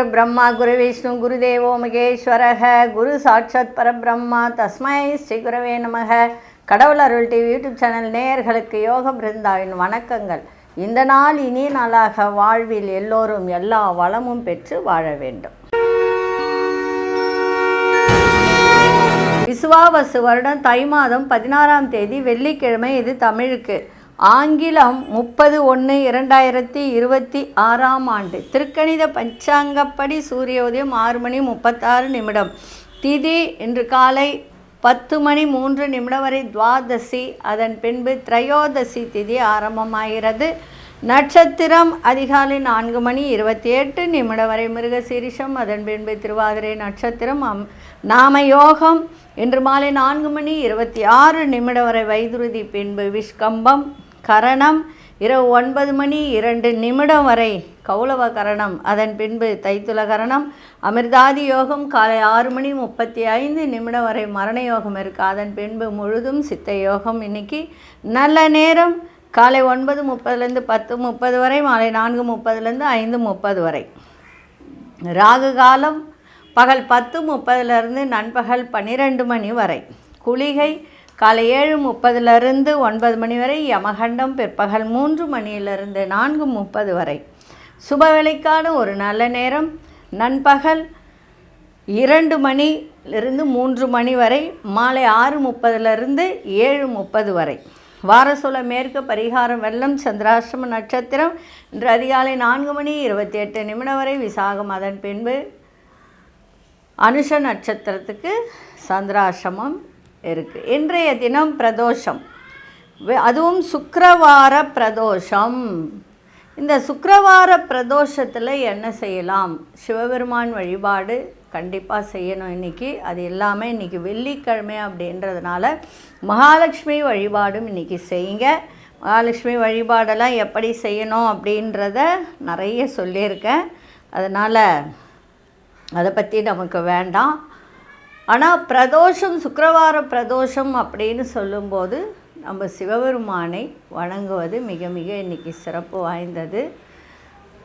ब्रह्मा गुरु विष्णु गुरुदेवो महेश्वरः गुरु साक्षात् परब्रह्मा तस्मै ஸ்ரீ குரவே நமக. கடவுள் அருள் டிவி யூடியூப் சேனல் நேயர்களுக்கு யோக பிருந்தாவின் வணக்கங்கள். இந்த நாள் இனிய நாளாக வாழ்வில் எல்லோரும் எல்லா வளமும் பெற்று வாழ வேண்டும். விசுவாவசு வருடம் தை மாதம் 16ஆம் தேதி வெள்ளிக்கிழமை. இது தமிழுக்கு. ஆங்கிலம் 30/1/2026ஆம் ஆண்டு. திருக்கணித பஞ்சாங்கப்படி சூரிய உதயம் 6:36. திதி இன்று காலை 10:03 வரை துவாதசி. அதன் பின்பு திரையோதசி திதி ஆரம்பமாகிறது. நட்சத்திரம் அதிகாலை 4:28 வரை மிருகசீரிஷம். அதன் பின்பு திருவாதிரை நட்சத்திரம். நாமயோகம் இன்று மாலை 4:26 வரை வைதுருதி. பின்பு விஷ்கம்பம். கரணம் இரவு 9:02 வரை கௌளவ கரணம். அதன் பின்பு தைத்துல கரணம். அமிர்தாதி யோகம் காலை 6:35 வரை மரண யோகம் இருக்குது. அதன் பின்பு முழுதும் சித்த யோகம். இன்னைக்கு நல்ல நேரம் காலை 9:30 10:30 வரை, மாலை 4:30 5:30 வரை. ராகு காலம் பகல் 10:30 நண்பகல் 12 வரை. குளிகை காலை 7:30 9 வரை. யமகண்டம் பிற்பகல் 3 4:30 வரை. சுபவேளைக்கான ஒரு நல்ல நேரம் நண்பகல் 2 3 வரை, மாலை 6:30 7:30 வரை. வாரசூல மேற்கு பரிகாரம் வெள்ளம். சந்திராஷ்டம நட்சத்திரம் இன்று அதிகாலை 4:28 வரை விசாகம். அதன் பின்பு அனுஷ நட்சத்திரத்துக்கு சந்திராஷ்டமம் இருக்குது. இன்றைய தினம் பிரதோஷம், அதுவும் சுக்கிரவார பிரதோஷம். இந்த சுக்கிரவார பிரதோஷத்தில் என்ன செய்யலாம்? சிவபெருமான் வழிபாடு கண்டிப்பாக செய்யணும் இன்றைக்கி. அது எல்லாமே இன்றைக்கி வெள்ளிக்கிழமை அப்படின்றதுனால மகாலட்சுமி வழிபாடும் இன்றைக்கி செய்யுங்க. மகாலட்சுமி வழிபாடெல்லாம் எப்படி செய்யணும் அப்படின்றத நிறைய சொல்லியிருக்கேன். அதனால் அதை பற்றி நமக்கு வேண்டாம். ஆனால் பிரதோஷம், சுக்கிரவார பிரதோஷம் அப்படின்னு சொல்லும்போது நம்ம சிவபெருமானை வணங்குவது மிக மிக இன்றைக்கி சிறப்பு வாய்ந்தது.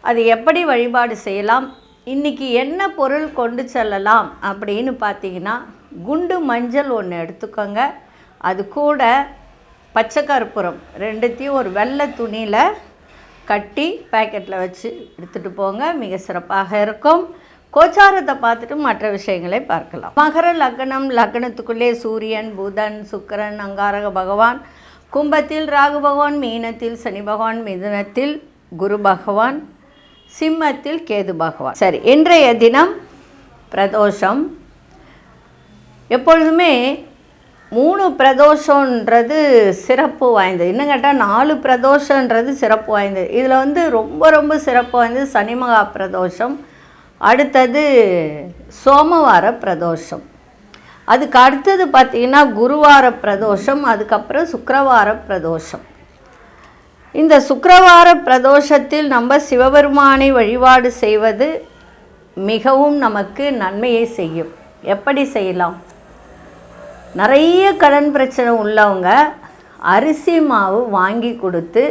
அது எப்படி வழிபாடு செய்யலாம், இன்றைக்கி என்ன பொருள் கொண்டு செல்லலாம் அப்படின்னு பார்த்தீங்கன்னா, குண்டு மஞ்சள் ஒன்று எடுத்துக்கோங்க. அது கூட பச்சை கற்பூரம் 2த்தையும் ஒரு வெள்ளை துணியில் கட்டி பேக்கெட்டில் வச்சு எடுத்துகிட்டு போங்க. மிக சிறப்பாக இருக்கும். கோச்சாரத்தை பார்த்துட்டு மற்ற விஷயங்களை பார்க்கலாம். மகர லக்னம். லக்னத்துக்குள்ளே சூரியன், புதன், சுக்கிரன், அங்காரக பகவான். கும்பத்தில் ராகு பகவான், மீனத்தில் சனி பகவான், மிதுனத்தில் குரு பகவான், சிம்மத்தில் கேது பகவான். சரி, இன்றைய தினம் பிரதோஷம். எப்பொழுதுமே 3 பிரதோஷன்றது சிறப்பு வாய்ந்தது. இன்னும் கேட்டால் 4 பிரதோஷன்றது சிறப்பு வாய்ந்தது. இதில் ரொம்ப ரொம்ப சிறப்பு வாய்ந்தது சனி மகா பிரதோஷம். அடுத்தது சோமவார பிரதோஷம். அதுக்கு அடுத்தது பார்த்திங்கன்னா குருவார பிரதோஷம். அதுக்கப்புறம் சுக்கிரவார பிரதோஷம். இந்த சுக்கிரவார பிரதோஷத்தில் நம்ம சிவபெருமானை வழிபாடு செய்வது மிகவும் நமக்கு நன்மையை செய்யும். எப்படி செய்யலாம்? நிறைய கடன் பிரச்சனை உள்ளவங்க அரிசி மாவு வாங்கி கொடுத்து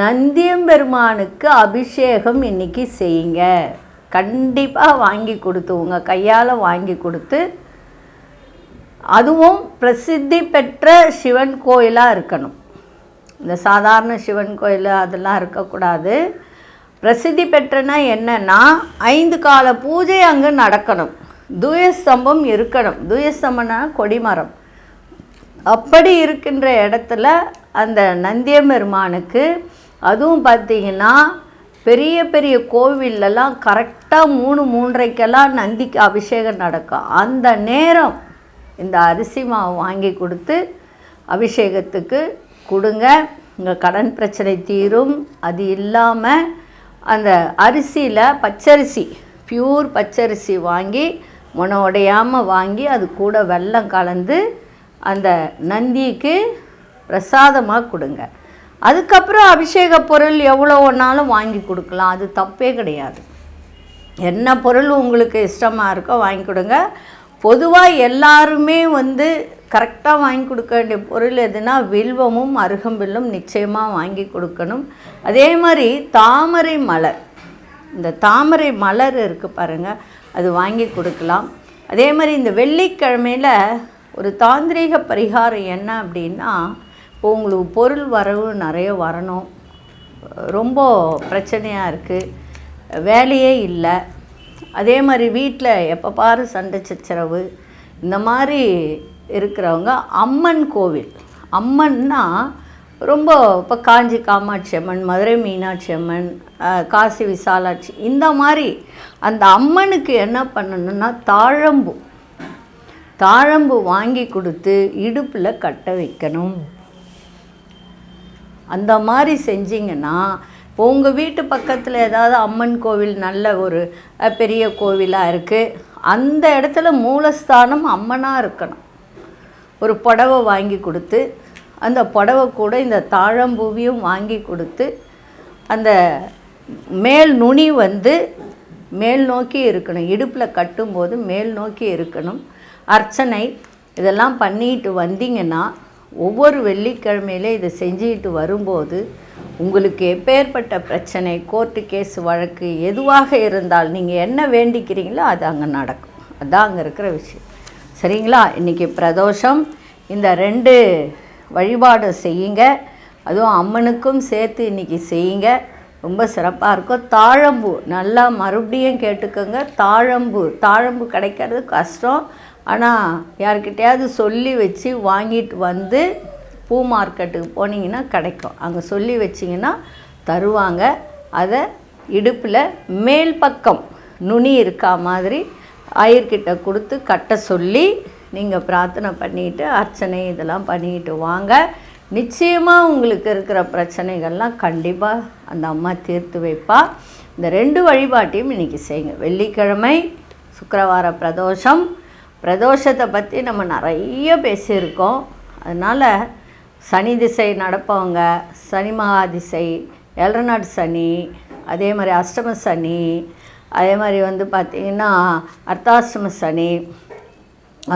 நந்தியம்பெருமானுக்கு அபிஷேகம் இன்றைக்கி செய்யுங்க. கண்டிப்பாக வாங்கி கொடுத்து, உங்கள் கையால் வாங்கி கொடுத்து, அதுவும் பிரசித்தி பெற்ற சிவன் கோயிலாக இருக்கணும். இந்த சாதாரண சிவன் கோயில் அதெல்லாம் இருக்கக்கூடாது. பிரசித்தி பெற்றனா என்னென்னா 5 கால பூஜை அங்கே நடக்கணும். தூயஸ்தம்பம் இருக்கணும். தூயஸ்தம்பம்னா கொடிமரம். அப்படி இருக்கின்ற இடத்துல அந்த நந்தியம்பெருமானுக்கு, அதுவும் பார்த்திங்கன்னா பெரிய பெரிய கோவிலெல்லாம் கரெக்டாக 3:30 நந்திக்கு அபிஷேகம் நடக்கும். அந்த நேரம் இந்த அரிசி மாவு வாங்கி கொடுத்து அபிஷேகத்துக்கு கொடுங்க. உங்கள் கடன் பிரச்சனை தீரும். அது இல்லாமல் அந்த அரிசியில் பச்சரிசி, பியூர் பச்சரிசி வாங்கி உடையாமல் வாங்கி அது கூட வெல்லம் கலந்து அந்த நந்திக்கு பிரசாதமாக கொடுங்க. அதுக்கப்புறம் அபிஷேக பொருள் எவ்வளோ ஒன்றாலும் வாங்கி கொடுக்கலாம். அது தப்பே கிடையாது. என்ன பொருள் உங்களுக்கு இஷ்டமாக இருக்கோ வாங்கி கொடுங்க. பொதுவாக எல்லாருமே கரெக்டாக வாங்கி கொடுக்க வேண்டிய பொருள் எதுனா வில்வமும் அருகம்பில்லும் நிச்சயமாக வாங்கி கொடுக்கணும். அதே மாதிரி தாமரை மலர் இந்த தாமரை மலர் இருக்குது பாருங்கள், அது வாங்கி கொடுக்கலாம். அதே மாதிரி இந்த வெள்ளிக்கிழமையில் ஒரு தாந்திரீக பரிகாரம் என்ன அப்படின்னா, இப்போ உங்களுக்கு பொருள் வரவு நிறைய வரணும், ரொம்ப பிரச்சனையாக இருக்குது, வேலையே இல்லை, அதே மாதிரி வீட்டில் எப்போ பாரு சண்டை சச்சரவு, இந்த மாதிரி இருக்கிறவங்க அம்மன் கோவில், அம்மன்னா ரொம்ப இப்போ காஞ்சி காமாட்சி அம்மன், மதுரை மீனாட்சி அம்மன், காசி விசாலாட்சி, இந்த மாதிரி அந்த அம்மனுக்கு என்ன பண்ணணுன்னா தாழம்பு வாங்கி கொடுத்து இடுப்பில் கட்ட வைக்கணும். அந்த மாதிரி செஞ்சிங்கன்னா இப்போ உங்கள் வீட்டு பக்கத்தில் ஏதாவது அம்மன் கோவில் நல்ல ஒரு பெரிய கோவிலாக இருக்குது, அந்த இடத்துல மூலஸ்தானம் அம்மனாக இருக்கணும். ஒரு புடவை வாங்கி கொடுத்து, அந்த புடவை கூட இந்த தாழம்பூவியும் வாங்கி கொடுத்து, அந்த மேல் நுனி மேல் நோக்கி இருக்கணும், இடுப்பில் கட்டும்போது மேல் நோக்கி இருக்கணும். அர்ச்சனை இதெல்லாம் பண்ணிட்டு வந்தீங்கன்னா, ஒவ்வொரு வெள்ளிக்கிழமையிலே இதை செஞ்சுக்கிட்டு வரும்போது உங்களுக்கு எப்பேற்பட்ட பிரச்சனை, கோர்ட்டு கேஸ் வழக்கு எதுவாக இருந்தால் நீங்கள் என்ன வேண்டிக்கிறீங்களோ அது அங்கே நடக்கும். அதுதான் அங்கே இருக்கிற விஷயம். சரிங்களா? இன்றைக்கி பிரதோஷம், இந்த 2 வழிபாடு செய்யுங்க, அதுவும் அம்மனுக்கும் சேர்த்து இன்றைக்கி செய்யுங்க, ரொம்ப சிறப்பாக இருக்கும். தாழம்பூ நல்லா மறுபடியும் கேட்டுக்கோங்க, தாழம்பூ கிடைக்கிறது கஷ்டம். ஆனால் யார்கிட்டையாவது சொல்லி வச்சு வாங்கிட்டு வந்து பூ மார்க்கெட்டுக்கு போனீங்கன்னா கிடைக்கும், அங்கே சொல்லி வச்சிங்கன்னா தருவாங்க. அதை இடுப்பில் மேல் பக்கம் நுனி இருக்கா மாதிரி ஐயர்கிட்ட கொடுத்து கட்ட சொல்லி நீங்கள் பிரார்த்தனை பண்ணிவிட்டு அர்ச்சனை இதெல்லாம் பண்ணிக்கிட்டு வாங்க. நிச்சயமாக உங்களுக்கு இருக்கிற பிரச்சனைகள்லாம் கண்டிப்பாக அந்த அம்மா தீர்த்து வைப்பா. இந்த 2 வழிபாட்டையும் இன்றைக்கி செய்யுங்க. வெள்ளிக்கிழமை, சுக்கிரவார பிரதோஷத்தை பற்றி நம்ம நிறைய பேசியிருக்கோம். அதனால் சனி திசை நடப்பவங்க, சனி மகா திசை, 7 நாடு சனி, அதே மாதிரி அஷ்டம சனி, அதே மாதிரி பார்த்திங்கன்னா அர்த்தாஷ்டம சனி,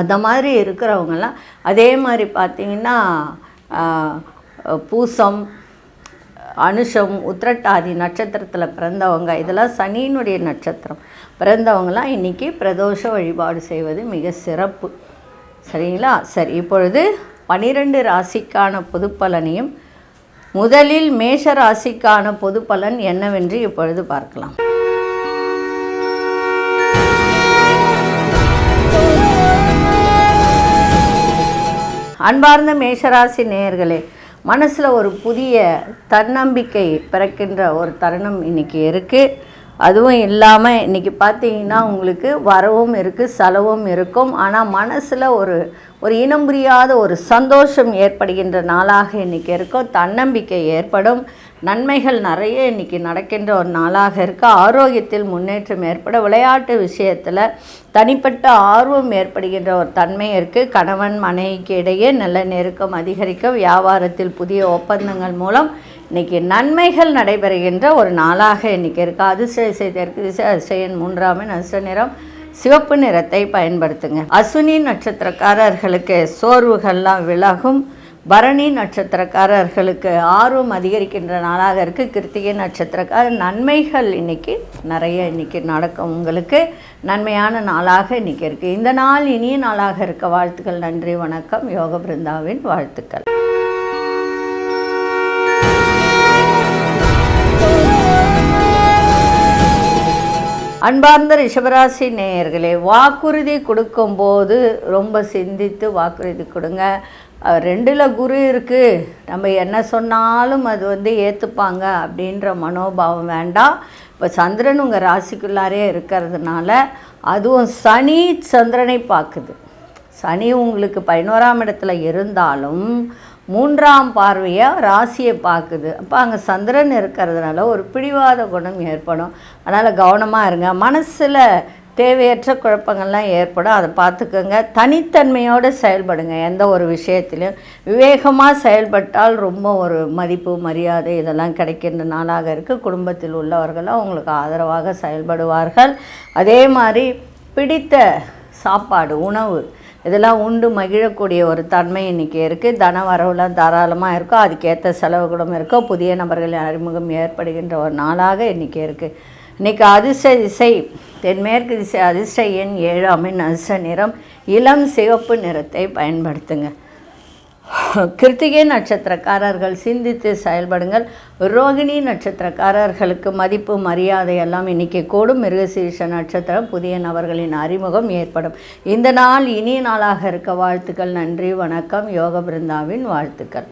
அந்த மாதிரி இருக்கிறவங்கெல்லாம், அதே மாதிரி பார்த்திங்கன்னா பூசம், அனுஷம், உத்திரட்டாதி நட்சத்திரத்தில் பிறந்தவங்க, இதெல்லாம் சனியினுடைய நட்சத்திரம் பிறந்தவங்களாம் இன்றைக்கி பிரதோஷ வழிபாடு செய்வது மிக சிறப்பு. சரிங்களா? சரி, இப்பொழுது 12 ராசிக்கான பொது பலனையும், முதலில் மேஷ ராசிக்கான பொது பலன் என்னவென்று இப்பொழுது பார்க்கலாம். அன்பார்ந்த மேஷராசி நேயர்களே, மனசில் ஒரு புதிய தன்னம்பிக்கை பிறக்கின்ற ஒரு தருணம் இன்றைக்கி இருக்குது. அதுவும் இல்லாமல் இன்றைக்கி பார்த்தீங்கன்னா உங்களுக்கு வரவும் இருக்குது, செலவும் இருக்கும். ஆனால் மனசில் ஒரு இனம் புரியாத ஒரு சந்தோஷம் ஏற்படுகின்ற நாளாக இன்றைக்கி இருக்கும். தன்னம்பிக்கை ஏற்படும். நன்மைகள் நிறைய இன்றைக்கி நடக்கின்ற ஒரு நாளாக இருக்குது. ஆரோக்கியத்தில் முன்னேற்றம் ஏற்பட, விளையாட்டு விஷயத்தில் தனிப்பட்ட ஆர்வம் ஏற்படுகின்ற ஒரு தன்மை இருக்குது. கணவன் மனைவிக்கு இடையே நல்ல நெருக்கம் அதிகரிக்கும். வியாபாரத்தில் புதிய ஒப்பந்தங்கள் மூலம் இன்றைக்கி நன்மைகள் நடைபெறுகின்ற ஒரு நாளாக இன்றைக்கி இருக்குது. அதிர்ஷ்ட திசை தெற்கு திசை, அதிர்ஷ்ட 3 அதிர்ஷ்ட நிறம் சிவப்பு நிறத்தை பயன்படுத்துங்க. அஸ்வினி நட்சத்திரக்காரர்களுக்கு சோர்வுகள்லாம் விலகும். பரணி நட்சத்திரக்காரர்களுக்கு ஆர்வம் அதிகரிக்கின்ற நாளாக இருக்குது. கிருத்திகை நட்சத்திரக்காரர் நன்மைகள் இன்றைக்கி நிறைய நடக்கும். உங்களுக்கு நன்மையான நாளாக இன்றைக்கி இருக்குது. இந்த நாள் இனிய நாளாக இருக்க வாழ்த்துக்கள். நன்றி, வணக்கம். யோக பிருந்தாவின் வாழ்த்துக்கள். அன்பார்ந்த ரிஷபராசி நேயர்களே, வாக்குறுதி கொடுக்கும்போது ரொம்ப சிந்தித்து வாக்குறுதி கொடுங்க. 2ல் குரு இருக்குது, நம்ம என்ன சொன்னாலும் அது ஏற்றுப்பாங்க அப்படின்ற மனோபாவம் வேண்டாம். இப்போ சந்திரன் உங்கள் ராசிக்குள்ளாரே இருக்கிறதுனால, அதுவும் சனி சந்திரனை பார்க்குது. சனி உங்களுக்கு 11ஆம் இடத்துல இருந்தாலும் 3ஆம் பார்வையாக ராசியை பார்க்குது. அப்போ அங்கே சந்திரன் இருக்கிறதுனால ஒரு பிடிவாத குணம் ஏற்படும். அதனால் கவனமாக இருங்க. மனசில் தேவையற்ற குழப்பங்கள்லாம் ஏற்படும், அதை பார்த்துக்கோங்க. தனித்தன்மையோடு செயல்படுங்க. எந்த ஒரு விஷயத்திலையும் விவேகமாக செயல்பட்டால் ரொம்ப ஒரு மதிப்பு மரியாதை இதெல்லாம் கிடைக்கின்ற நாளாக இருக்குது. குடும்பத்தில் உள்ளவர்களும் உங்களுக்கு ஆதரவாக செயல்படுவார்கள். அதே மாதிரி பிடித்த சாப்பாடு, உணவு இதெல்லாம் உண்டு மகிழக்கூடிய ஒரு தன்மை இன்றைக்கி இருக்குது. தன வரவுலாம் தாராளமாக இருக்கும். அதுக்கேற்ற செலவுகளும் இருக்கும். புதிய நபர்களின் அறிமுகம் ஏற்படுகின்ற ஒரு நாளாக இன்றைக்கி இருக்குது. இன்றைக்கி அதிர்ஷ்ட திசை தென்மேற்கு திசை, அதிர்ஷ்ட எண் 7, அதிர்ஷ்ட நிறம் இளம் சிவப்பு நிறத்தை பயன்படுத்துங்க. கிருத்திகை நட்சத்திரக்காரர்கள் சிந்தித்து செயல்படுங்கள். ரோகிணி நட்சத்திரக்காரர்களுக்கு மதிப்பு மரியாதை எல்லாம் இன்றைக்கி கூடும். மிருகசீரிஷ நட்சத்திரம் புதிய நபர்களின் அறிமுகம் ஏற்படும். இந்த நாள் இனிய நாளாக இருக்க வாழ்த்துக்கள். நன்றி, வணக்கம். யோக பிருந்தாவின் வாழ்த்துக்கள்.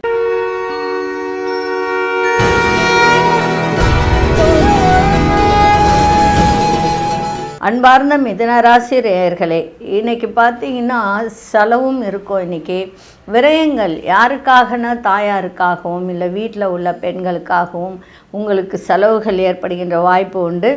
அன்பார்ந்த மிதுனராசி நேயர்களே, இன்றைக்கி பார்த்தீங்கன்னா செலவும் இருக்கும். இன்றைக்கி விரயங்கள் யாருக்காகனா தாயாருக்காகவும் இல்லை வீட்டில் உள்ள பெண்களுக்காகவும் உங்களுக்கு செலவுகள் ஏற்படுகின்ற வாய்ப்பு உண்டு.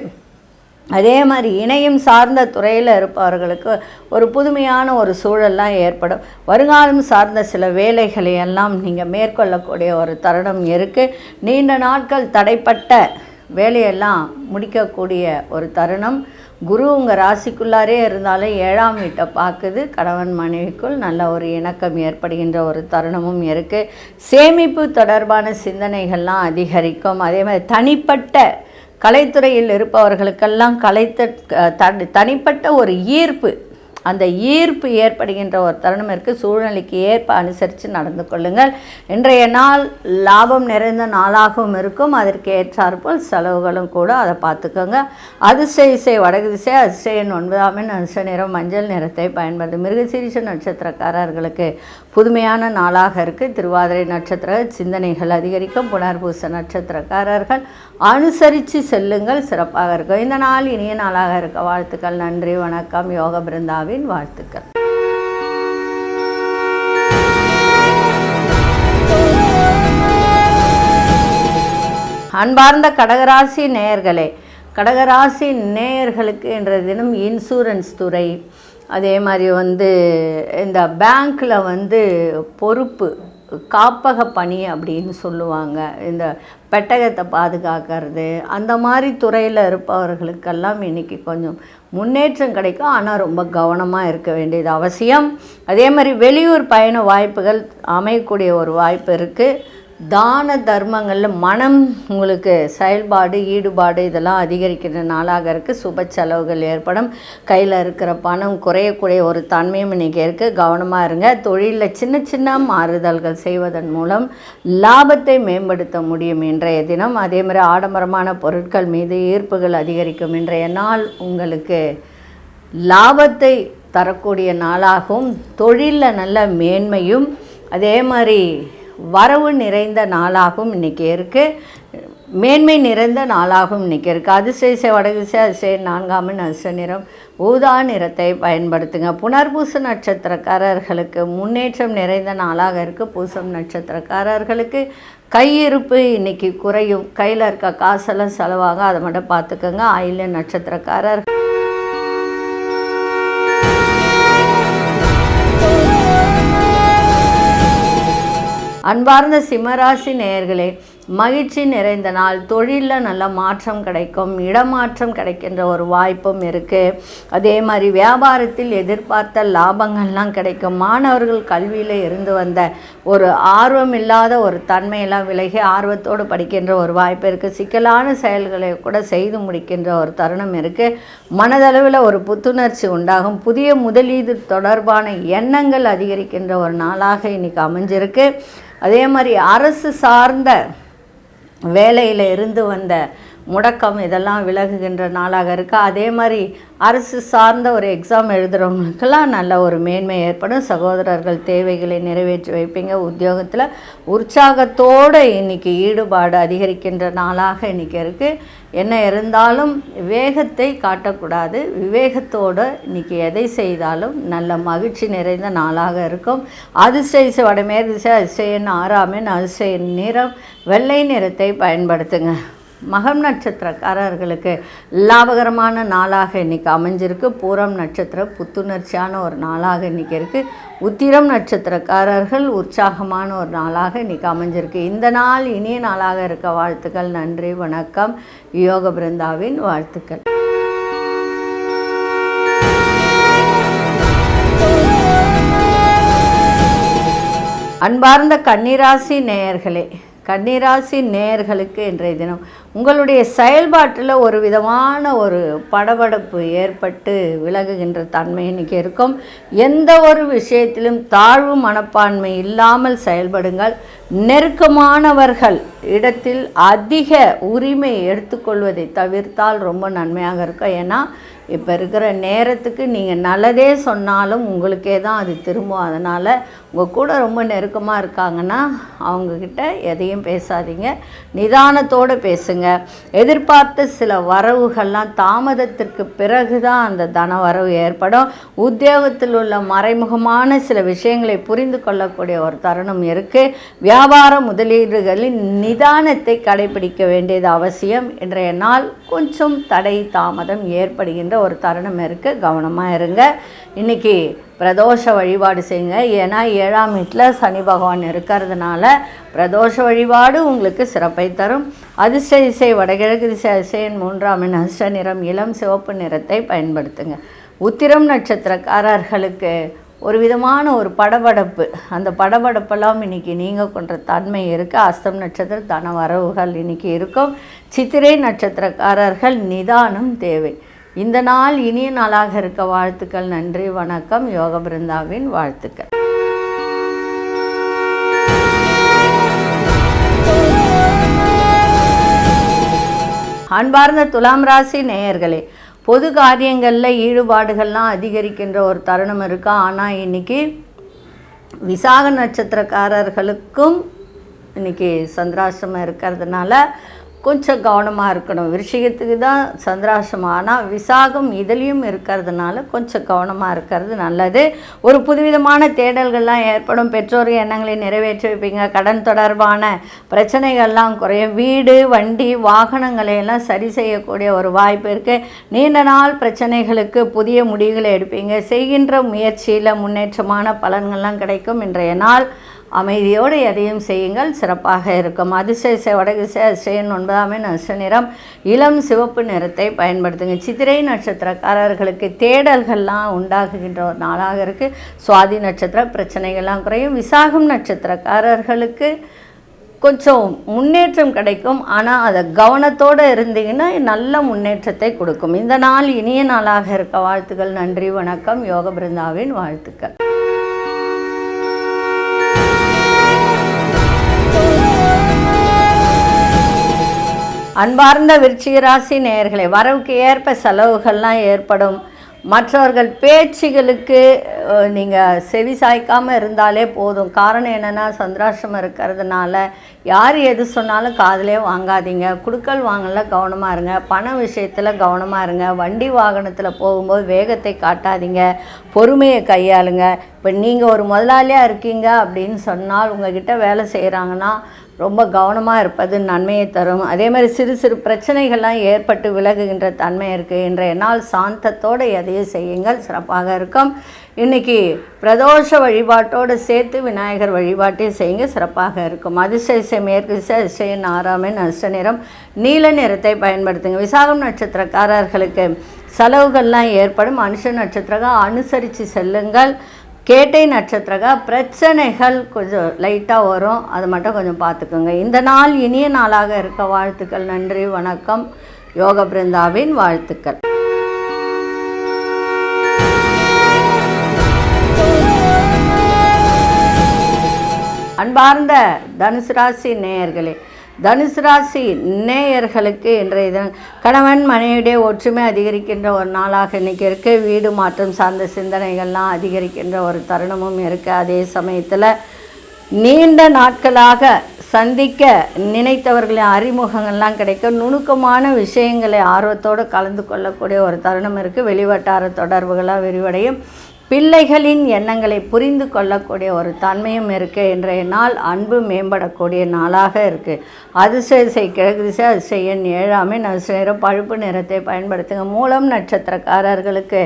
அதே மாதிரி இணையம் சார்ந்த துறையில் இருப்பவர்களுக்கு ஒரு புதுமையான ஒரு சூழல்லாம் ஏற்படும். வருங்காலம் சார்ந்த சில வேலைகளை எல்லாம் நீங்கள் மேற்கொள்ளக்கூடிய ஒரு தருணம் இருக்குது. நீண்ட நாட்கள் தடைப்பட்ட வேலையெல்லாம் முடிக்கக்கூடிய ஒரு தருணம். குரு உங்கள் ராசிக்குள்ளாரே இருந்தாலும் 7ஆம் வீட்டை பார்க்குது. கணவன் மனைவிக்குள் நல்ல ஒரு இணக்கம் ஏற்படுகின்ற ஒரு தருணமும் இருக்குது. சேமிப்பு தொடர்பான சிந்தனைகள்லாம் அதிகரிக்கும். அதே மாதிரி தனிப்பட்ட கலைத்துறையில் இருப்பவர்களுக்கெல்லாம் தனிப்பட்ட ஒரு ஈர்ப்பு, அந்த ஈர்ப்பு ஏற்படுகின்ற ஒரு தருணம் இருக்குது. சூழ்நிலைக்கு ஏற்ப அனுசரித்து நடந்து கொள்ளுங்கள். இன்றைய நாள் லாபம் நிறைந்த நாளாகவும் இருக்கும். அதற்கு ஏற்றாற்போல் செலவுகளும் கூட, அதை பார்த்துக்கோங்க. அதிர்ஷ்ட திசை வடக்கு திசை, அதிர்ஷ்ட எண் 9, அதிர்ஷ்ட நிறம் மஞ்சள் நிறத்தை பயன்படுது. மிருகசீரிஷ நட்சத்திரக்காரர்களுக்கு புதுமையான நாளாக இருக்குது. திருவாதிரை நட்சத்திர சிந்தனைகள் அதிகரிக்கும். புனர்பூச நட்சத்திரக்காரர்கள் அனுசரித்து செல்லுங்கள், சிறப்பாக இருக்கும். இந்த நாள் இனிய நாளாக இருக்க வாழ்த்துக்கள். நன்றி, வணக்கம். யோக பிருந்தாவின் வாழ்த்துக்கள். அன்பார்ந்த கடகராசி நேயர்களே, கடகராசி நேயர்களுக்கு இன்றைய தினம் இன்சூரன்ஸ் துறை, அதே மாதிரி இந்த பேங்க்கில் பொறுப்பு காப்பக பணி அப்படின்னு சொல்லுவாங்க. இந்த பெட்டகத்தை பாதுகாக்கிறது, அந்த மாதிரி துறையில் இருப்பவர்களுக்கெல்லாம் இன்றைக்கி கொஞ்சம் முன்னேற்றம் கிடைக்கும். ஆனால் ரொம்ப கவனமாக இருக்க வேண்டியது அவசியம். அதே மாதிரி வெளியூர் பயண வாய்ப்புகள் அமையக்கூடிய ஒரு வாய்ப்பு இருக்குது. தான தர்மங்களில் மனம் உங்களுக்கு செயல்பாடு ஈடுபாடு இதெல்லாம் அதிகரிக்கிற நாளாக இருக்குது. சுப செலவுகள் ஏற்படும். கையில் இருக்கிற பணம் குறையக்கூடிய ஒரு தன்மையும் இன்றைக்கி இருக்குது. கவனமாக இருங்க. தொழிலில் சின்ன சின்ன மாறுதல்கள் செய்வதன் மூலம் லாபத்தை மேம்படுத்த முடியும் இன்றைய தினம். அதே மாதிரி ஆடம்பரமான பொருட்கள் மீது ஈர்ப்புகள் அதிகரிக்கும். இன்றைய நாள் உங்களுக்கு லாபத்தை தரக்கூடிய நாளாகவும் தொழிலில் நல்ல மேன்மையும் அதே மாதிரி வரவு நிறைந்த நாளாகவும் இன்றைக்கி இருக்குது. மேன்மை நிறைந்த நாளாகவும் இன்றைக்கி இருக்குது. அதிர்ஷ்ட திசை வடக்கு திசை, அதிர்ஷ்ட 4, அதிர்ஷ்ட நிறம் ஊதா நிறத்தை பயன்படுத்துங்க. புனர்பூச நட்சத்திரக்காரர்களுக்கு முன்னேற்றம் நிறைந்த நாளாக இருக்குது. பூசம் நட்சத்திரக்காரர்களுக்கு கையிருப்பு இன்றைக்கி குறையும். கையில் இருக்க காசெல்லாம் செலவாக, அதை மட்டும் பார்த்துக்கோங்க. ஆயில்ய நட்சத்திரக்காரர்கள் அன்பார்ந்த சிம்மராசி நேயர்களே, மகிழ்ச்சி நிறைந்த நாள். தொழிலில் நல்ல மாற்றம் கிடைக்கும். இடமாற்றம் கிடைக்கின்ற ஒரு வாய்ப்பும் இருக்குது. அதே மாதிரி வியாபாரத்தில் எதிர்பார்த்த லாபங்கள்லாம் கிடைக்கும். மாணவர்கள் கல்வியில் இருந்து வந்த ஒரு ஆர்வம் இல்லாத ஒரு தன்மையெல்லாம் விலகி ஆர்வத்தோடு படிக்கின்ற ஒரு வாய்ப்பு இருக்குது. சிக்கலான செயல்களை கூட செய்து முடிக்கின்ற ஒரு தருணம் இருக்குது. மனதளவில் ஒரு புத்துணர்ச்சி உண்டாகும். புதிய முதலீடு தொடர்பான எண்ணங்கள் அதிகரிக்கின்ற ஒரு நாளாக இன்றைக்கி அமைஞ்சிருக்கு. அதே மாதிரி அரசு சார்ந்த வேலையில் இருந்து வந்த முடக்கம் இதெல்லாம் விலகுகின்ற நாளாக இருக்குது. அதே மாதிரி அரசு சார்ந்த ஒரு எக்ஸாம் எழுதுகிறவங்களுக்கெல்லாம் நல்ல ஒரு மேன்மை ஏற்படும். சகோதரர்கள் தேவைகளை நிறைவேற்றி வைப்பீங்க. உத்தியோகத்தில் உற்சாகத்தோடு இன்றைக்கி ஈடுபாடு அதிகரிக்கின்ற நாளாக இன்றைக்கி இருக்குது. என்ன இருந்தாலும் வேகத்தை காட்டக்கூடாது. விவேகத்தோடு இன்றைக்கி எதை செய்தாலும் நல்ல மகிழ்ச்சி நிறைந்த நாளாக இருக்கும். அதிர்ஷ்ட திசை வடமேற்கு திசை, அதிர்ஷ்ட எண் 6, அதிர்ஷ்ட நிறம் வெள்ளை நிறத்தை பயன்படுத்துங்க. மகம் நட்சத்திரக்காரர்களுக்கு லாபகரமான நாளாக இன்றைக்கி அமைஞ்சிருக்கு. பூரம் நட்சத்திரம் புத்துணர்ச்சியான ஒரு நாளாக இன்றைக்கி இருக்குது. உத்திரம் நட்சத்திரக்காரர்கள் உற்சாகமான ஒரு நாளாக இன்றைக்கி அமைஞ்சிருக்கு. இந்த நாள் இனிய நாளாக இருக்க வாழ்த்துக்கள். நன்றி, வணக்கம். யோக பிருந்தாவின் வாழ்த்துக்கள். அன்பார்ந்த கன்னிராசி நேயர்களே, கன்னிராசி நேயர்களுக்கு இன்றைய தினம் உங்களுடைய செயல்பாட்டில் ஒரு விதமான ஒரு படபடப்பு ஏற்பட்டு விலகுகின்ற தன்மை இன்றைக்கி இருக்கும். எந்த ஒரு விஷயத்திலும் தாழ்வு மனப்பான்மை இல்லாமல் செயல்படுங்கள். நெருக்கமானவர்கள் இடத்தில் அதிக உரிமை எடுத்துக்கொள்வதை தவிர்த்தால் ரொம்ப நன்மையாக இருக்கும். ஏன்னா இப்போ இருக்கிற நேரத்துக்கு நீங்கள் நல்லதே சொன்னாலும் உங்களுக்கே தான் அது திரும்பும். அதனால் உங்கள் கூட ரொம்ப நெருக்கமாக இருக்காங்கன்னா அவங்கக்கிட்ட எதையும் பேசாதீங்க, நிதானத்தோடு பேசுங்க. எதிர்பார்த்த சில வரவுகள்லாம் தாமதத்திற்கு பிறகு தான் அந்த தன வரவு ஏற்படும். உத்தியோகத்தில் உள்ள மறைமுகமான சில விஷயங்களை புரிந்து கொள்ளக்கூடிய ஒரு தருணம் இருக்குது. வியாபார முதலீடுகளின் நிதானத்தை கடைபிடிக்க வேண்டியது அவசியம். இன்றைய நாள் கொஞ்சம் தடை தாமதம் ஏற்படுகின்ற ஒரு தருணம் இருக்குது, கவனமாக இருங்க. இன்றைக்கி பிரதோஷ வழிபாடு செய்யுங்க. ஏன்னா 7ஆம் வீட்டில் சனி பகவான் இருக்கிறதுனால பிரதோஷ வழிபாடு உங்களுக்கு சிறப்பை தரும். அதிர்ஷ்ட திசை வடகிழக்கு திசை, அதிசயன் 3ஆம் எண், அதிர்ஷ்ட நிறம் இளம் சிவப்பு நிறத்தை பயன்படுத்துங்க. உத்திரம் நட்சத்திரக்காரர்களுக்கு ஒரு விதமான ஒரு படபடப்பு, அந்த படபடப்பெல்லாம் இன்றைக்கி நீங்கள் கொண்ட தன்மை இருக்குது. அஸ்தம் நட்சத்திர தன வரவுகள் இன்றைக்கி இருக்கும். சித்திரை நட்சத்திரக்காரர்கள் நிதானம் தேவை. இந்த நாள் இனிய நாளாக இருக்க வாழ்த்துக்கள். நன்றி, வணக்கம். யோக பிருந்தாவின் வாழ்த்துக்கள். அன்பார்ந்த துலாம் ராசி நேயர்களே, பொது காரியங்களில் ஈடுபாடுகள்லாம் அதிகரிக்கின்ற ஒரு தருணம் இருக்கா. ஆனால் இன்றைக்கி விசாக நட்சத்திரக்காரர்களுக்கும் இன்றைக்கி சந்திராசிரமம் இருக்கிறதுனால கொஞ்சம் கவனமாக இருக்கணும். விருச்சிகத்துக்கு தான் சந்திராசிரமம், ஆனால் விசாகம் இதுலேயும் இருக்கிறதுனால கொஞ்சம் கவனமாக இருக்கிறது நல்லது. ஒரு புதுவிதமான தேடல்கள்லாம் ஏற்படும். பெற்றோர் எண்ணங்களை நிறைவேற்றி வைப்பீங்க. கடன் தொடர்பான பிரச்சனைகள்லாம் குறையும். வீடு, வண்டி, வாகனங்களையெல்லாம் சரி செய்யக்கூடிய ஒரு வாய்ப்பு இருக்குது. நீண்ட நாள் பிரச்சனைகளுக்கு புதிய முடிவுகளை எடுப்பீங்க. செய்கின்ற முயற்சியில் முன்னேற்றமான பலன்கள்லாம் கிடைக்கும். இன்றைய நாள் அமைதியோடு எதையும் செய்யுங்கள், சிறப்பாக இருக்கும். அதிர்ஷ்ட வடதிசை, அதிர்ஷ்டன் 9ஆம் எண், அதிர்ஷ்ட நிறம் இளம் சிவப்பு நிறத்தை பயன்படுத்துங்க. சித்திரை நட்சத்திரக்காரர்களுக்கு தேடல்கள்லாம் உண்டாகுகின்ற ஒரு நாளாக இருக்குது. சுவாதி நட்சத்திர பிரச்சனைகள்லாம் குறையும். விசாகம் நட்சத்திரக்காரர்களுக்கு கொஞ்சம் முன்னேற்றம் கிடைக்கும். ஆனால் அதை கவனத்தோடு இருந்தீங்கன்னா நல்ல முன்னேற்றத்தை கொடுக்கும். இந்த நாள் இனிய நாளாக இருக்க வாழ்த்துக்கள். நன்றி, வணக்கம். யோக பிருந்தாவின் வாழ்த்துக்கள். அன்பார்ந்த விருச்சிக ராசி நேயர்களே, வரவுக்கு ஏற்ப செலவுகள்லாம் ஏற்படும். மற்றவர்கள் பேச்சுகளுக்கு நீங்கள் செவி சாய்க்காமல் இருந்தாலே போதும். காரணம் என்னென்னா சந்திராசிரமம் இருக்கிறதுனால யார் எது சொன்னாலும் காதிலே வாங்காதீங்க. குடுக்கல் வாங்கல கவனமாக இருங்க. பண விஷயத்தில் கவனமாக இருங்க. வண்டி வாகனத்தில் போகும்போது வேகத்தை காட்டாதீங்க, பொறுமையை கையாளுங்க. இப்போ நீங்கள் ஒரு முதலாளியாக இருக்கீங்க அப்படின்னு சொன்னால் உங்கள்கிட்ட வேலை செய்கிறாங்கன்னா ரொம்ப கவனமாக இருப்பது நன்மையை தரும். அதே மாதிரி சிறு சிறு பிரச்சனைகள்லாம் ஏற்பட்டு விலகுகின்ற தன்மை இருக்குது. இன்றைய நாள் சாந்தத்தோடு எதையும் செய்யுங்கள், சிறப்பாக இருக்கும். இன்றைக்கி பிரதோஷ வழிபாட்டோடு சேர்த்து விநாயகர் வழிபாட்டையும் செய்யுங்க, சிறப்பாக இருக்கும். அதிர்ஷ்ட திசை மேற்கு திசை, அதிர்ஷ்டன் 6ஆம் எண், அதிர்ஷ்ட நிறம் நீல நிறத்தை பயன்படுத்துங்க. விசாகம் நட்சத்திரக்காரர்களுக்கு செலவுகள்லாம் ஏற்படும். அனுஷ நட்சத்திரம் அனுசரித்து செல்லுங்கள். கேட்டை நட்சத்திரக பிரச்சனைகள் கொஞ்சம் லைட்டாக வரும், அது மட்டும் கொஞ்சம் பார்த்துக்கோங்க. இந்த நாள் இனிய நாளாக இருக்க வாழ்த்துக்கள். நன்றி, வணக்கம். யோக பிருந்தாவின் வாழ்த்துக்கள். அன்பார்ந்த தனுசு ராசி நேயர்களே, தனுசு ராசி நேயர்களுக்கு இன்றைய தினம் கணவன் மனைவியுடைய ஒற்றுமை அதிகரிக்கின்ற ஒரு நாளாக இன்றைக்கி இருக்குது. வீடு மாற்றம் சார்ந்த சிந்தனைகள்லாம் அதிகரிக்கின்ற ஒரு தருணமும் இருக்குது. அதே சமயத்தில் நீண்ட நாட்களாக சந்திக்க நினைத்தவர்களின் அறிமுகங்கள்லாம் கிடைக்கும். நுணுக்கமான விஷயங்களை ஆர்வத்தோடு கலந்து கொள்ளக்கூடிய ஒரு தருணம் இருக்குது. வெளிவட்டார தொடர்புகளாக விரிவடையும். பிள்ளைகளின் எண்ணங்களை புரிந்து கொள்ளக்கூடிய ஒரு தன்மையும் இருக்குது. இன்றைய நாள் அன்பு மேம்படக்கூடிய நாளாக இருக்குது. அதிர்ஷ்ட திசை கிழக்கு திசை, அதிர்ஷ்ட எண் 7ஆம் எண், அதிர்ஷ்ட நிறம் பழுப்பு நிறத்தை பயன்படுத்துங்க. மூலம் நட்சத்திரக்காரர்களுக்கு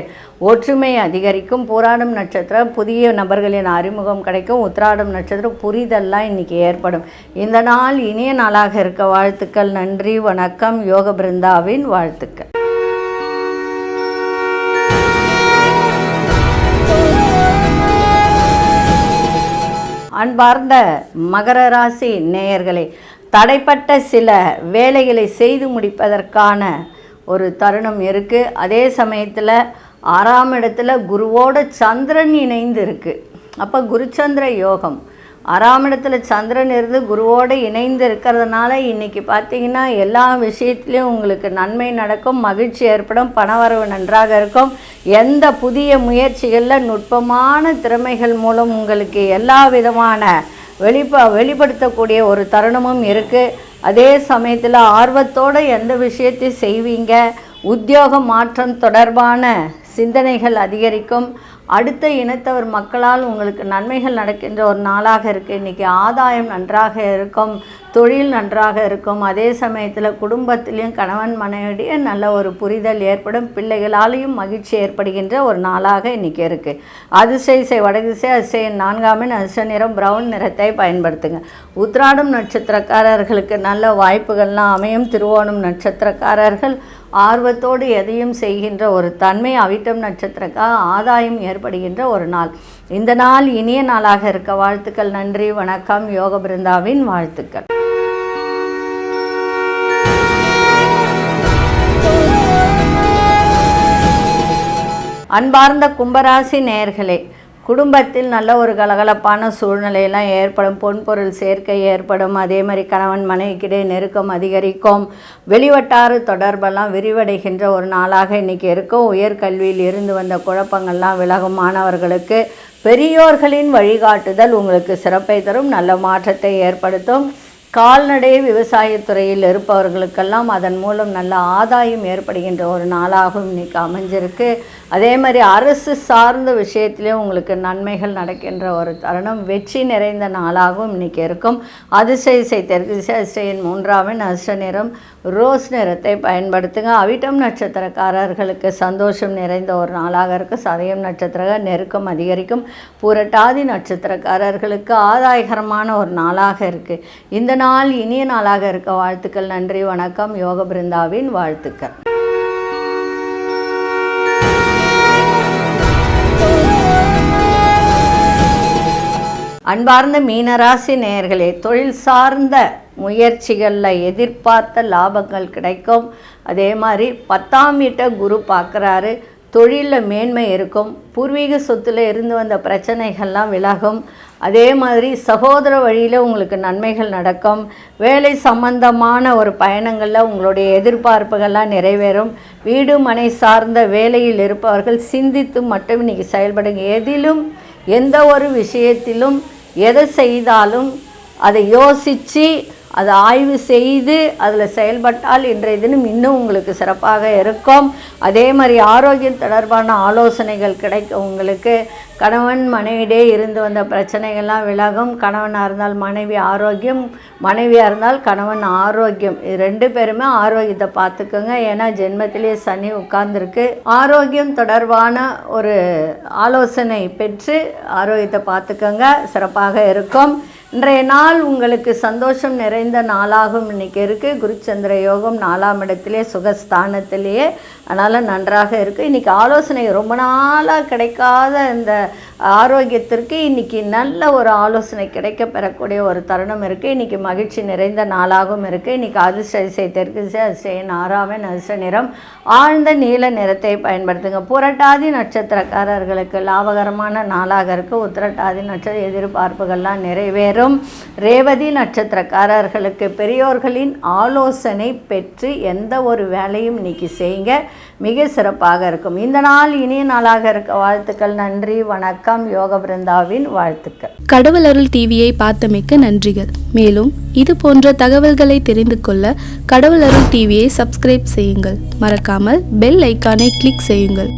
ஒற்றுமை அதிகரிக்கும். பூராடம் நட்சத்திரம் புதிய நபர்களின் அறிமுகம் கிடைக்கும். உத்திராடம் நட்சத்திரம் புரிதல்லாம் இன்றைக்கி ஏற்படும். இந்த நாள் இனிய நாளாக இருக்க வாழ்த்துக்கள். நன்றி, வணக்கம். யோக பிருந்தாவின் வாழ்த்துக்கள். அன்பார்ந்த மகர ராசி நேயர்களே, தடைப்பட்ட சில வேலைகளை செய்து முடிப்பதற்கான ஒரு தருணம் இருக்குது. அதே சமயத்தில் 6ஆம் இடத்துல குருவோட சந்திரன் இணைந்து இருக்குது. அப்போ குருச்சந்திர யோகம் 6ஆம் இடத்துல சந்திரன் இருந்து குருவோடு இணைந்து இருக்கிறதுனால இன்றைக்கி பார்த்திங்கன்னா எல்லா விஷயத்துலேயும் உங்களுக்கு நன்மை நடக்கும், மகிழ்ச்சி ஏற்படும், பணவரவு நன்றாக இருக்கும். எந்த புதிய முயற்சிகளில் நுட்பமான திறமைகள் மூலம் உங்களுக்கு எல்லா விதமான வெளிப்படுத்தக்கூடிய ஒரு தருணமும் இருக்குது. அதே சமயத்தில் ஆர்வத்தோடு எந்த விஷயத்தை செய்வீங்க. உத்தியோக மாற்றம் தொடர்பான சிந்தனைகள் அதிகரிக்கும். அடுத்த இனத்தவர் மக்களால் உங்களுக்கு நன்மைகள் நடக்கின்ற ஒரு நாளாக இருக்குது. இன்றைக்கி ஆதாயம் நன்றாக இருக்கும், தொழில் நன்றாக இருக்கும். அதே சமயத்தில் குடும்பத்திலையும் கணவன் மனைவிடையே நல்ல ஒரு புரிதல் ஏற்படும், பிள்ளைகளாலேயும் மகிழ்ச்சி ஏற்படுகின்ற ஒரு நாளாக இன்றைக்கி இருக்குது. அதிசய வடதிசை அதிசயம் 4ஆம் எண் அதிர்ஷ்ட நிறம் பிரவுன் நிறத்தை பயன்படுத்துங்க. உத்திராடம் நட்சத்திரக்காரர்களுக்கு நல்ல வாய்ப்புகள்லாம் அமையும். திருவோணம் நட்சத்திரக்காரர்கள் ஆர்வத்தோடு எதையும் செய்கின்ற ஒரு தன்மை. அவிட்டம் நட்சத்திரக்காக ஆதாயம் ஏற்படுகின்ற ஒரு நாள். இந்த நாள் இனிய நாளாக இருக்க வாழ்த்துக்கள். நன்றி, வணக்கம். யோக பிருந்தாவின் வாழ்த்துக்கள். அன்பார்ந்த கும்பராசி நேயர்களே, குடும்பத்தில் நல்ல ஒரு கலகலப்பான சூழ்நிலையெல்லாம் ஏற்படும், பொன்பொருள் சேர்க்கை ஏற்படும். அதே மாதிரி கணவன் மனைவிக்கிடையே நெருக்கம் அதிகரிக்கும், வெளிவட்டார தொடர்பெல்லாம் விரிவடைகின்ற ஒரு நாளாக இன்றைக்கி இருக்கும். உயர்கல்வியில் இருந்து வந்த குழப்பங்கள்லாம் விலகும். மாணவர்களுக்கு பெரியோர்களின் வழிகாட்டுதல் உங்களுக்கு சிறப்பை தரும், நல்ல மாற்றத்தை ஏற்படுத்தும். கால்நடை விவசாயத்துறையில் இருப்பவர்களுக்கெல்லாம் அதன் மூலம் நல்ல ஆதாயம் ஏற்படுகின்ற ஒரு நாளாகவும் இன்றைக்கி அமைஞ்சிருக்கு. அதே மாதிரி அரசு சார்ந்த விஷயத்திலே உங்களுக்கு நன்மைகள் நடக்கின்ற ஒரு தருணம், வெற்றி நிறைந்த நாளாகவும் இன்றைக்கி இருக்கும். அதிசய தெற்கு திசை அதிசயின் 3ஆம் எண் அதிர்ஷ்ட நிறம் ரோஸ் நிறத்தை பயன்படுத்துங்க. அவிட்டம் நட்சத்திரக்காரர்களுக்கு சந்தோஷம் நிறைந்த ஒரு நாளாக இருக்குது. சதயம் நட்சத்திர நெருக்கம் அதிகரிக்கும். பூரட்டாதி நட்சத்திரக்காரர்களுக்கு ஆதாயகரமான ஒரு நாளாக இருக்குது. இந்த நாள் இனிய நாளாக இருக்க வாழ்த்துக்கள். நன்றி, வணக்கம். யோக பிருந்தாவின் வாழ்த்துக்கள். அன்பார்ந்த மீனராசி நேயர்களே, தொழில் சார்ந்த முயற்சிகளில் எதிர்பார்த்த லாபங்கள் கிடைக்கும். அதே மாதிரி 10ஆம் வீட்டை குரு பார்க்குறாரு, தொழிலில் மேன்மை இருக்கும். பூர்வீக சொத்தில் இருந்து வந்த பிரச்சனைகள்லாம் விலகும். அதே மாதிரி சகோதர வழியில் உங்களுக்கு நன்மைகள் நடக்கும். வேலை சம்பந்தமான ஒரு பயணங்களில் உங்களுடைய எதிர்பார்ப்புகள்லாம் நிறைவேறும். வீடு மனை சார்ந்த வேலையில் இருப்பவர்கள் சிந்தித்து மட்டும் இன்றைக்கி செயல்படுங்க. எதிலும் எந்த ஒரு விஷயத்திலும் எதை செய்தாலும் அதை யோசித்து அதை ஆய்வு செய்து அதில் செயல்பட்டால் இன்றைய தினம் இன்னும் உங்களுக்கு சிறப்பாக இருக்கும். அதே மாதிரி ஆரோக்கியம் தொடர்பான ஆலோசனைகள் கிடைக்கும். உங்களுக்கு கணவன் மனைவியிடையே இருந்து வந்த பிரச்சனைகள்லாம் விலகும். கணவனாக இருந்தால் மனைவி ஆரோக்கியம், மனைவியாக இருந்தால் கணவன் ஆரோக்கியம். இது 2 பேருமே ஆரோக்கியத்தை பார்த்துக்கோங்க. ஏன்னா ஜென்மத்திலேயே சனி உட்கார்ந்துருக்கு. ஆரோக்கியம் தொடர்பான ஒரு ஆலோசனை பெற்று ஆரோக்கியத்தை பார்த்துக்கோங்க, சிறப்பாக இருக்கும். இன்றைய நாள் உங்களுக்கு சந்தோஷம் நிறைந்த நாளாகவும் இன்றைக்கி இருக்குது. குருச்சந்திர யோகம் 4ஆம் இடத்திலே சுகஸ்தானத்திலேயே, அதனால் நன்றாக இருக்குது. இன்றைக்கி ஆலோசனை ரொம்ப நாளாக கிடைக்காத இந்த ஆரோக்கியத்திற்கு இன்றைக்கி நல்ல ஒரு ஆலோசனை கிடைக்க பெறக்கூடிய ஒரு தருணம் இருக்குது. இன்றைக்கி மகிழ்ச்சி நிறைந்த நாளாகவும் இருக்குது. இன்றைக்கி அதிர்ஷ்ட தெற்கு திசை அதிர்ஷ்ட 6ஆம் எண் அதிர்ஷ்ட நிறம் ஆழ்ந்த நீல நிறத்தை பயன்படுத்துங்க. புரட்டாதி நட்சத்திரக்காரர்களுக்கு லாபகரமான நாளாக இருக்குது. உத்திரட்டாதி நட்சத்திர எதிர்பார்ப்புகள்லாம் நிறைவேறும். ரேவதி நட்சத்திரக்காரர்களுக்கு பெரியோர்களின் ஆலோசனை பெற்று எந்த ஒரு வேலையும் இன்றைக்கி செய்யுங்க, மிக சிறப்பாக இருக்கும். இந்த நாள் இனிய நாளாக இருக்க வாழ்த்துக்கள். நன்றி, வணக்கம். யோக பிருந்தாவின் வாழ்த்துக்கள். கடவுள் அருள் டிவியை பார்த்தமைக்க நன்றிகள். மேலும் இது போன்ற தகவல்களை தெரிந்து கொள்ள கடவுள் அருள் டிவியை சப்ஸ்கிரைப் செய்யுங்கள். மறக்காமல் பெல் ஐக்கானை கிளிக் செய்யுங்கள்.